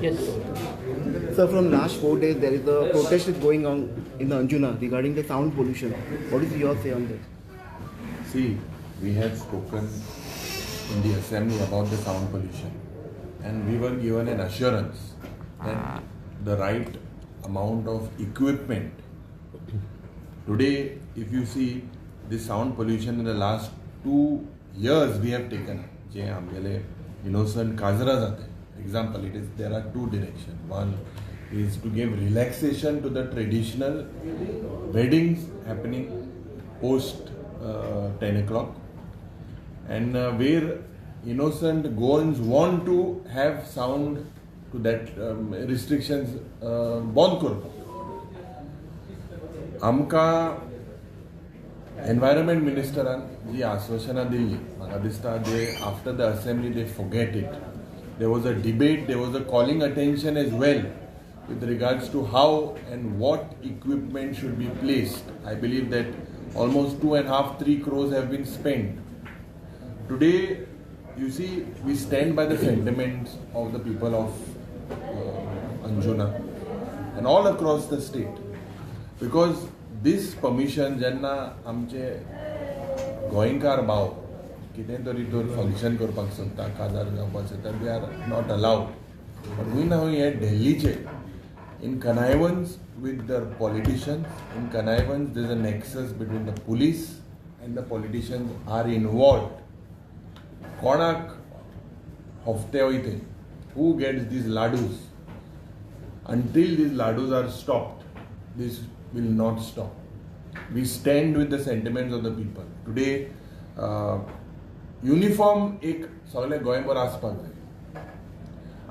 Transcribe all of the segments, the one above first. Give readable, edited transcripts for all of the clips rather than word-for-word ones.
Yes. So from last 4 days, there is a protest is going on in the Anjuna regarding the sound pollution. What is your say on this? See, we had spoken in the assembly about the sound pollution, and we were given an assurance that the right amount of equipment. Today, if you see the sound pollution in the last 2 years, we have taken जे आमगेले innocent काजरा जाते. Example, there are two directions. One is to give relaxation to the traditional weddings happening post 10 o'clock, and where innocent goans want to have sound to that restrictions bond करतो. आमका environment ministeraन जी आश्वासना दिल्ली म्हाका दिसता they after the assembly they forget it. There was a debate, there was a calling attention as well with regards to how and what equipment should be placed. I believe that almost 2.5-3 crores have been spent. Today, you see, we stand by the sentiments of the people of Anjuna and all across the state, because this permission जेन्ना आमचे गोंयकार भाव कितें तरी तर function करपाक सोदता काजार जावपाक सोदता they are not allowed. But we now हे दिल्लीचे in connivance with the politicians, in connivance there is a nexus between the police and the politicians are involved. Konak hofte hoite, who gets these ladus? Until these ladus are stopped, this will not stop. We stand with the sentiments of the people. Today, uniform एक सगळे गोंयभर आसपाक जाय.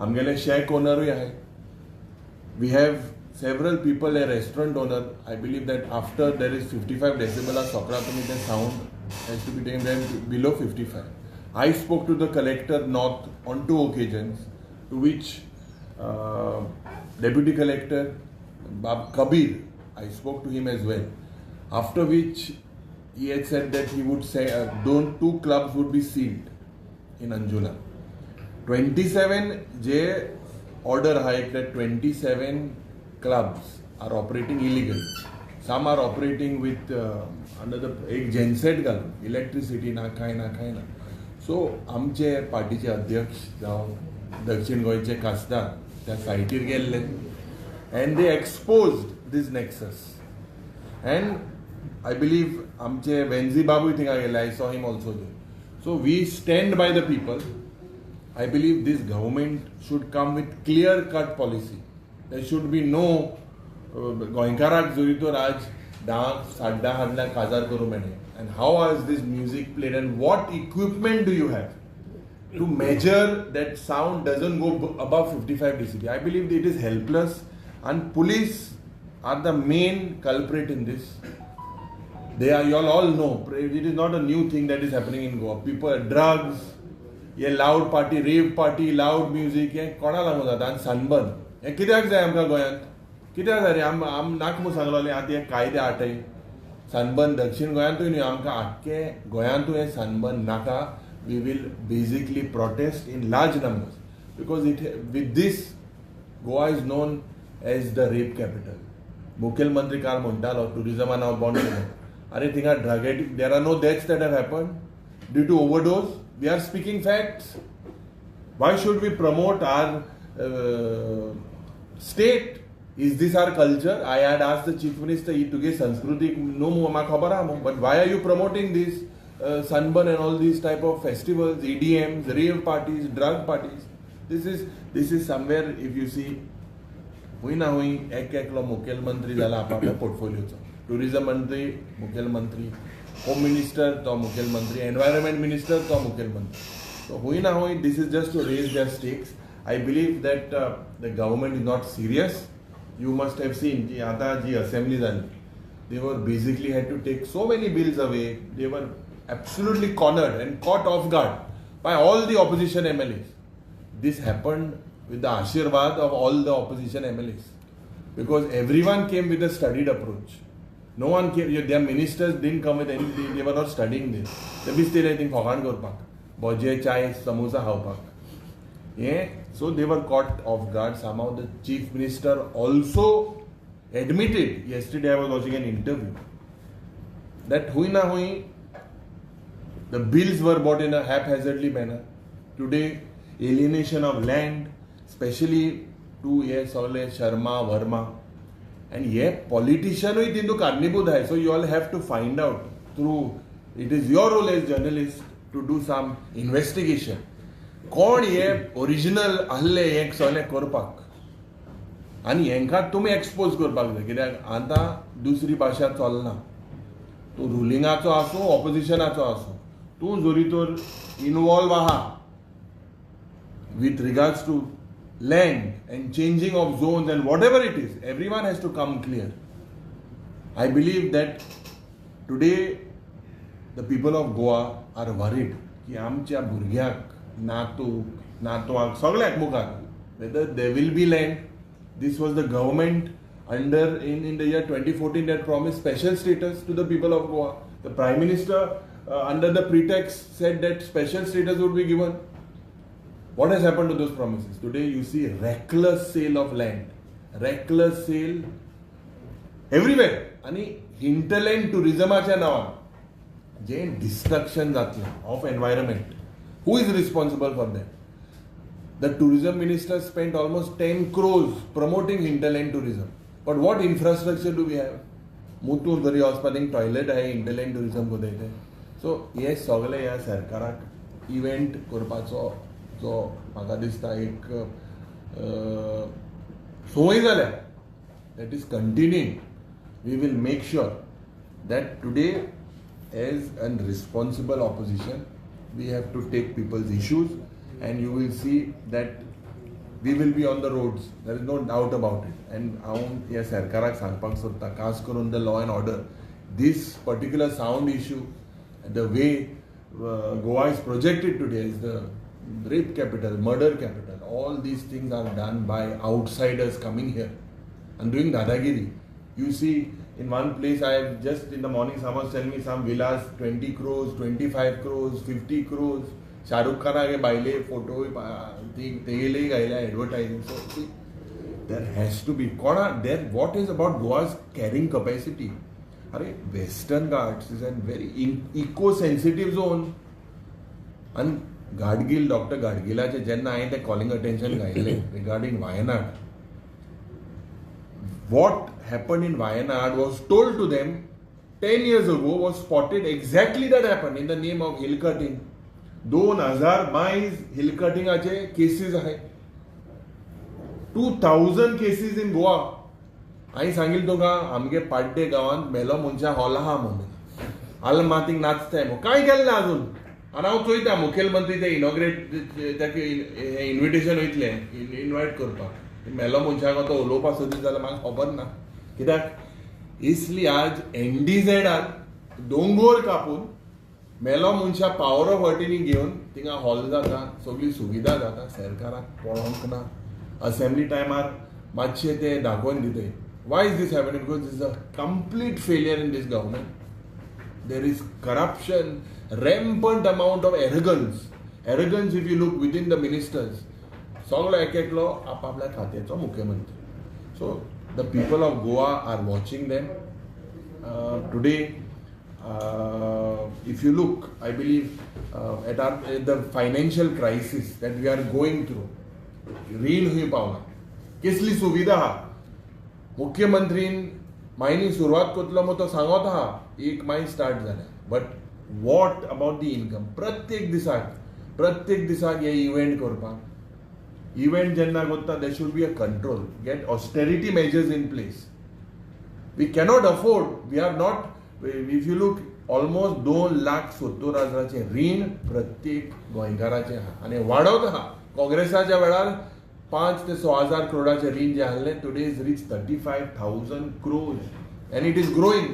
आमगेले shake ओनरूय आहे. We have several people, a restaurant owner. I believe that after there is 55 decibel of Socrates, the sound has to be taken down below 55. I spoke to the collector north on 2 occasions, to which deputy collector Bab Kabir, I spoke to him as well. After which he had said that he would say 2 clubs would be sealed in Anjuna. 27 J order high that 27 clubs are operating illegally. Some are operating with under the एक genset घालून electricity ना काय ना. So आमचे पार्टीचे अध्यक्ष जावं दक्षिण गोंयचे खासदार त्या सायटीर गेल्ले and they exposed this nexus. And I believe आमचे वेंझी बाबूय थिंगा गेले. I saw him also there. So we stand by the people. I believe this government should come with clear-cut policy. There should be no goinkarak zurito raj dance sadda hadla kazar karu mene. And how is this music played and what equipment do you have to measure that sound doesn't go above 55 dB? I believe it is helpless, and police are the main culprit in this. They are, you all know, it is not a new thing that is happening in Goa. People, drugs, ये loud party, rave party, loud music हे कोणा लागून जाता? आनी sunburn हे कित्याक जाय आमकां गोंयांत? कित्याक जाय रे? आम नाका म्हूण सांगलोले आतां हे कायदे आटय. सनबर्न दक्षिण गोंयांतूय न्ही, आमकां आख्खे गोंयांतूय हे सनबर्न नाका. We will basically protest in large numbers because with this Goa is known as the rape capital. मुखेलमंत्री काल म्हणटालो टुरिजमान हांव बंद केलें. अरे थिंगा drug addict, there are no deaths that have happen due to overdose. We are speaking facts. Why should we promote our state? Is this our culture? I had asked the chief minister, he took a Sanskriti, no more khabar, but why are you promoting this sunburn and all these type of festivals, EDMs, rave parties, drug parties? This is somewhere, if you see, हुई ना हुई एक लो मुख्यमंत्री जाला आपल्या पोर्टफोलियोचो. Tourism मंत्री मुख्यमंत्री, home minister तो मुख्यमंत्री, एनवायरमेंट मिनिस्टर तो मुख्यमंत्री. So हुई ना हुई, this is just to raise their stakes. I believe that the government is not serious. You must have seen कि आता जी assembly झाली, they were basically had to take so many bills away. They were absolutely cornered and caught off guard by all the opposition MLAs. This happened with the ashirwad of all the opposition MLAs, because everyone came with a studied approach. No one came, their ministers didn't come with anything, they were not studying this. They be still, I think, fogan korpak. Bhoje, chai, samosa, hawpak. Yeah, so they were caught off guard. Somehow the chief minister also admitted, yesterday I was watching an interview, that hui na hui, the bills were bought in a haphazardly manner. Today, alienation of land, especially to Sharma, Verma, and politician into Karnibud hai. So you all have to find out through, it is your role as journalist to do some investigation. कोण हे original आहले एक सगळे करपाक आनी हेंकां तुमी expose करपाक जाय कित्याक आतां दुसरी भाशा चलना तूं रुलिंगाचो आसूं ऑपोजिशनाचो आसूं तूं जोरी तर इनवॉल्व आहा with regards to land and changing of zones and whatever it is, everyone has to come clear. I believe that today the people of Goa are worried की आमच्या भुरग्याक नातवाक सगळ्याक मुखार whether there will be land. This was the government in the year 2014 that promised special status to the people of Goa. The Prime Minister under the pretext said that special status would be given. What has happened to those promises? Today you see reckless sale of land, reckless sale everywhere. आणि hinterland tourismaच्या नावान जे destruction जातलें of environment. Who is responsible for that? The tourism minister spent almost 10 crores promoting hinterland tourism. But what infrastructure do we have? Mutu Gari Hospital toilet hai hinterland tourism ko dete. So yes, सगळे ह्या सरकाराक event करपाचो जो म्हाका दिसता एक सोय जाल्या that is continuing. We will make sure that today as a responsible opposition we have to take people's issues and you will see that we will be on the roads. There is no doubt about it. And हांव ह्या सरकाराक सांगपाक सोदता खास करून the law and order. This particular sound issue, the way Goa is projected today as the rape capital, murder capital, all these things are done by outsiders coming here and doing dadagiri. You see, in one place, I have just in the morning, someone was telling me some villas, 20 crores, 25 crores, 50 crores. Shah Rukh Khan ke baile photo, tegele gaila advertising. So see, there has to be. What is about Goa's carrying capacity? Western Ghats is a very eco-sensitive zone. And Gadgil, Dr. Gadgilache jenna hain te calling attention gaile regarding Wayanad. What happened in Wayanad was told to them 10 years ago, was spotted exactly that happened in the name of hill cutting. 2022 hill cutting ache cases ahe. 2000 cases in Goa. हांवें सांगिल्लें तुका आमगे पाड्डे गांवांत मेलो मनशा hall आहा म्हणून आलमातीक नाचताय म्हणून कांय केलें ना अजून आनी हांव चोयता मुखेलमंत्री ते इनॉग्रेट ताका इन्विटेशन वयतलें इनवायट करपाक मेलो मनशाक तो उलोवपाक सोदीत जाल्यार म्हाका खबर ना कित्याक इसली आज एनडीझेडान दोंगोर कापून मेलो मनशा पावर ऑफ अटर्नी घेवन थिंगा हॉल जाता सगळी सुविधा जाता सरकाराक पळोवंक ना असेंब्ली टायमार मातशें ते दाखोवन दिताय. Why is this happening? Because this is a complete failure in this government. There is corruption, rampant amount of arrogance. Arrogance, if you look within the ministers, सगळो एक एकलो आपापल्या खात्याचो मुख्यमंत्री. So the people of Goa are watching them. Today, if you look, I believe at the financial crisis that we are going through, रीण हुई पावना. कसली सुविधा आहा मुख्यमंत्रीन मायनी सुरवात करतलो मग तो सांगत आहा 1 माय स्टार्ट जाल्या but what about the income प्रत्येक दिसाक हे इव्हेंट करपाक इव्हेंट जेन्ना करता there should be a control get austerity measures in place we cannot afford we are not if you look almost 2,70,000 रीण प्रत्येक गोंयकाराचे आहा आनी वाडत आहा. काँग्रेसाच्या वेळार 5 ते 6,000 करोडाचे रीण जे आहले today is reach 35,000 crores and it is growing.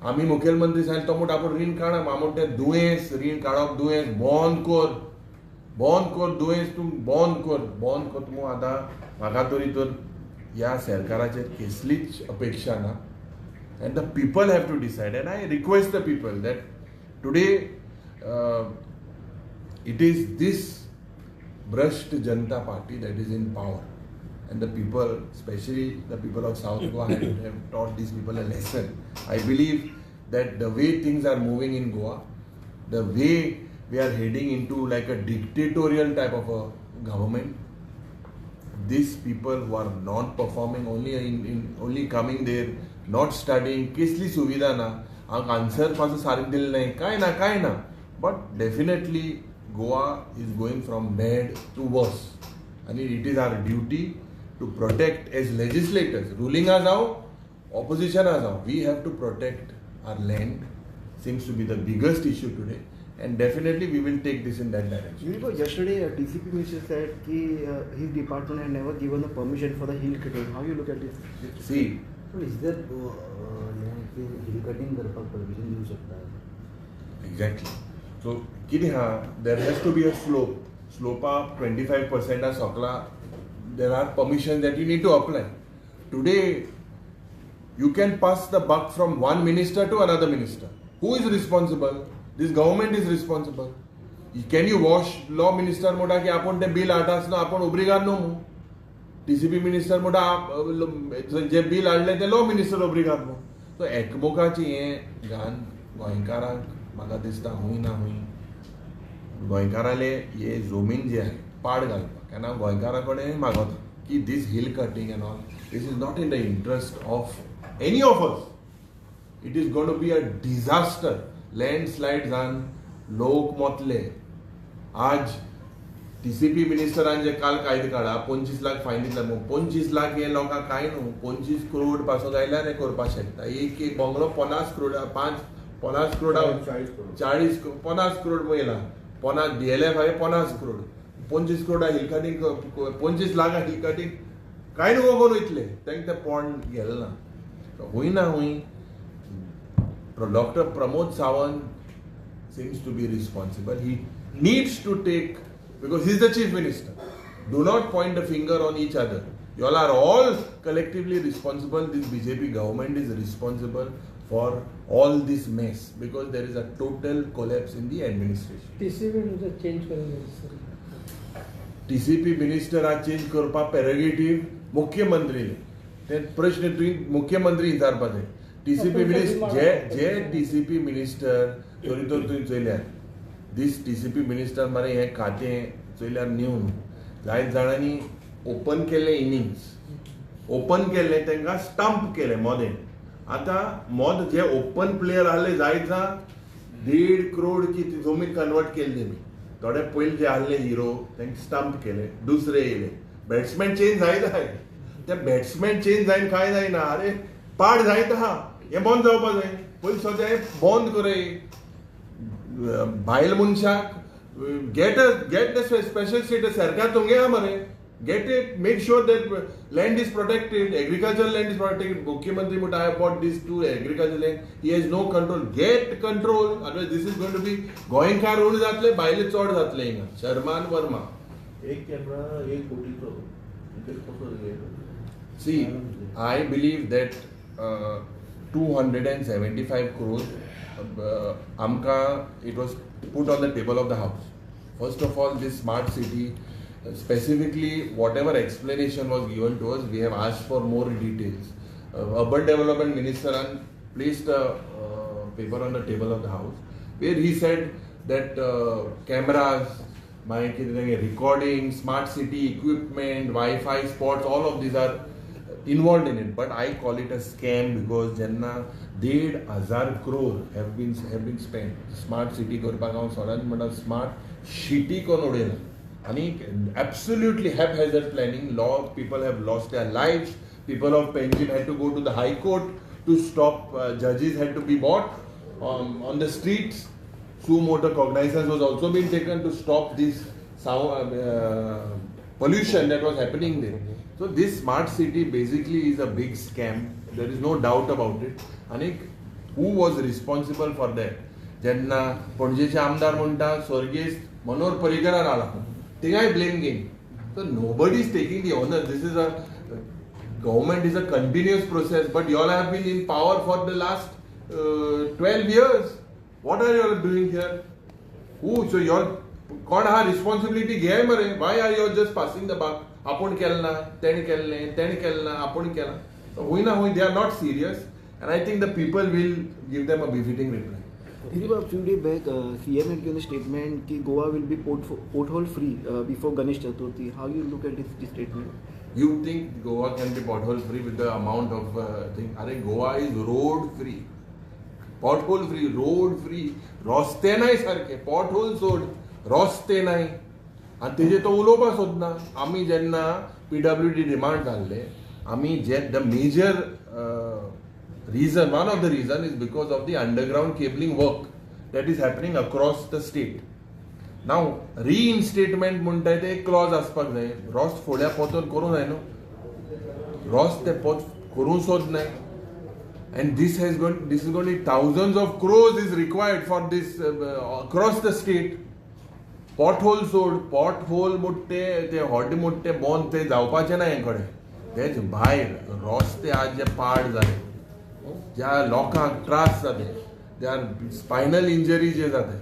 आम्ही मुखेलमंत्री सांगितलं तो म्हणटा आपण रीण काडा म्हणून ते दुयेंस रीण काडप दुयेंस बंद कर दुयेंस तूं बंद कर तूं आतां म्हाका तरी तर ह्या सरकाराचेर कसलीच अपेक्षा ना and the people have to decide and I request the people that today it is this Bhrasht Janata Party that is in power. And the people, especially the people of South Goa, have taught these people a lesson. I believe that the way things are moving in Goa, the way we are heading into like a dictatorial type of a government, these people who are not performing, only coming there, not studying, kisli suvidha na, answer pasu sarik dil nahi, kai na. But definitely Goa is going from bad to worse. And it is our duty to protect as legislators, ruling us out, opposition us out. We have to protect our land. Seems to be the biggest issue today. And definitely we will take this in that direction. Yesterday, TCP minister said that his department had never given the permission for the hill cutting. How you look at this? See, so is there hill cutting permission use शकता? Exactly. So, there has to be a slope. Slope up 25% or Sokla. There are permissions that you need to apply. Today, you can pass the buck from one minister to another minister. Who is responsible? This government is responsible. Can you wash law minister मोठा की आपण ते bill आटास ना आपण obrigado no TCP minister मोठा जे bill आडले ते law minister obrigado. So एकमोकाची हे गान गोंयकारांक म्हाका दिसता हुई ना हुई गोंयकाराले हे जमीन जी आहे पाड घालपाक केन्ना गोंयकारा कडेन मागता की this hill cutting and all, this is not in the interest of any of us. It is going to be a disaster. Landslide जान लोक मोतले. आज TCP मिनिस्टरांचे काल कायदे काढा 25 लाख फायन दितले मग 25 लाख हे लोकांक काय न्हू 25 करोड पासो गायल्यार हे करपाक शकता एक बंगलो 50 करोड 50 करोड 40 50 करोड महिला 50 DLF आहे 50 crore 25 crore hill cutting 25 lakh hill cutting काय नको करू इतले तांकां ते पॉइंट गेले ना हुई ना हुई. Dr. Pramod Sawant seems to be responsible. He needs to take, because he is the chief minister. Do not point the finger on each other. You all are all collectively responsible. This BJP government is responsible for all this mess because there is a total collapse in the administration. TCP minister change करेंगे. TCP minister आ change करपा prerogative मुख्यमंत्री ते प्रश्न तुई मुख्यमंत्री विचारपाचे. TCP minister, जे TCP minister, तरी तो तुवें चयल्यार this TCP minister मरे हे खाते चयल्यार न्यू जायत जाणांनी ओपन केले इनिंग्स ओपन केले तांकां स्टंप केले मोदें आतां मोद जे ओपन प्लेयर आहले जायत 1.5 करोड की जमीन कन्वर्ट केली तेमी थोडे पयले जे आहले हिरो तांकां स्टंप केले दुसरे येयले बॅट्समॅन चेंज जायत आहाय ते बॅट्समॅन चेंज जायन काय जायना अरे पाड जायत आहा हे बंद जावपा जाय पयलीं सद्या बंद करय भायल मनशाक get the special status सरकार तुंगे आहा मरे get it make sure that land is protected agricultural land is protected मुख्यमंत्री मुठ I bought this to agricultural land he has no control get control otherwise this is going to be गोंयकार उण जातले भायले चड जातले हिंगा शर्मान वर्मा एक camera 1 कोटीचो see I believe that 275 crores amka it was put on the table of the house. First of all, this smart city specifically whatever explanation was given to us we have asked for more details. Urban development minister placed a paper on the table of the house where he said that cameras recording smart city equipment Wi-Fi spots all of these are involved in it, but I call it a scam because jenna 1,500 crore have been spent. Smart city करपाक हांव सोडन म्हणटा smart city कोण उडयना आनी absolutely haphazard planning. People have lost their lives. People of Penjim had to go to the High Court to stop. Judges had to be bought on the streets. Suo motu cognizance was also being taken to stop this sound pollution that was happening there. So this smart city basically is a big scam. There is no doubt about it. And who was responsible for that? जेन्ना पणजेचे आमदार म्हणटा स्वर्गीय मनोहर पर्रीकरार आला थिंगाय blame game. So nobody is taking the honor. This is a government is a continuous process, but you all have been in power for the last 12 years. What are you all doing here? So you all कोण हा responsibility घे मरे. Why are you just passing the buck. आपण केलं ना, तेण केलं ना, आपण केला. होय ना होय, they are not serious. And I think the people will give them a befitting reply. A few days back, CM had given a statement that Goa will be pothole free before Ganesh Chaturthi. How you look at this statement? You think Goa can be pothole free with the amount of thing? Are Goa is road free, pothole free, road free. रस्ते नाही सारखे, pothole सोड, रस्ते नाही. आणि तेजे तो उलोवपा सोदना. आमी जेन्ना PWD डिमांड घाल्ले, आमी जे the major reason, one of the reason is because of the underground cabling work that is happening across the state. Now reinstatement म्हणटाय ते एक क्लॉज आसपाक जाय. रॉस्ट फोड्या पोतून करूं जाय न्हू. रॉस्ट ते पोत करूं सोद नाय. And this is going to be thousands of crores is required for this across the state. Pothole सोड, pothole मोठे ते हॉट मोठे बॉन ते जावपाचे ना हे कडे. तेच भायर रस्ते आज जे पाड जाले, ज्या लोकांक त्रास जाते, ज्या स्पायनल इंजरी जे जाते,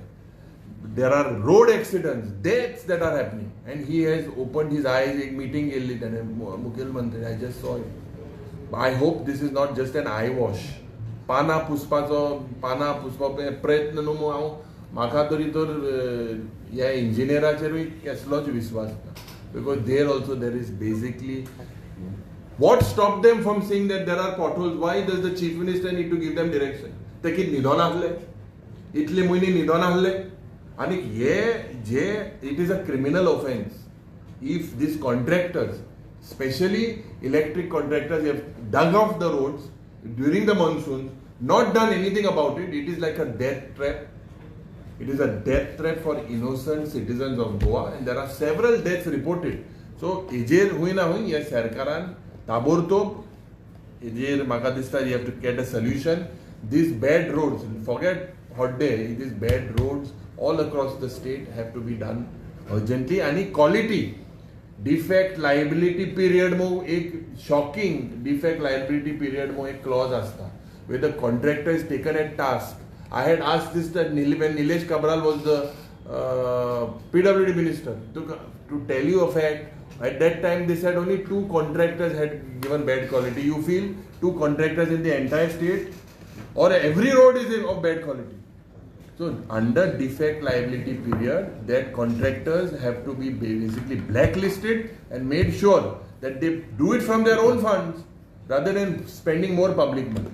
there are road accidents, deaths that are happening, and he has opened his eyes. एक मीटिंग केल्ली त्याने मुखेलमंत्री. I just saw it. I hope this is not just an eye wash. पाना पुसपाचो प्रयत्न न्हू. हांव म्हाका तरी तर ह्या इंजिनियराचेरूय कसलोच विश्वास ना. Because there also there is basically what stopped them from saying that there are potholes? Why does the chief minister need to give them direction? ते कित न्हिदोन आसले, इतले म्हयने न्हिदोन आसले. आनी हे जे it is a criminal offense if these contractors, especially electric contractors, have dug off the roads during the monsoons, not done anything about it. It is like a death trap. It is a death trap for innocent citizens of Goa, and there are several deaths reported. So हेजेर हुई ना हुई ह्या सरकारान ताबोरतोब हेजेर म्हाका दिसता you have to get a solution. These bad roads, forget hot day, these bad roads all across the state have to be done urgently. आणि quality defect liability period mo एक shocking defect liability period mo एक clause असता where the contractor is taken at task. I had asked this that when Nilesh Kabral was the PWD minister, to tell you a fact, at that time they said only 2 contractors had given bad quality. You feel 2 contractors in the entire state, or every road is of bad quality? So under defect liability period, that contractors have to be basically blacklisted and made sure that they do it from their own funds rather than spending more public money.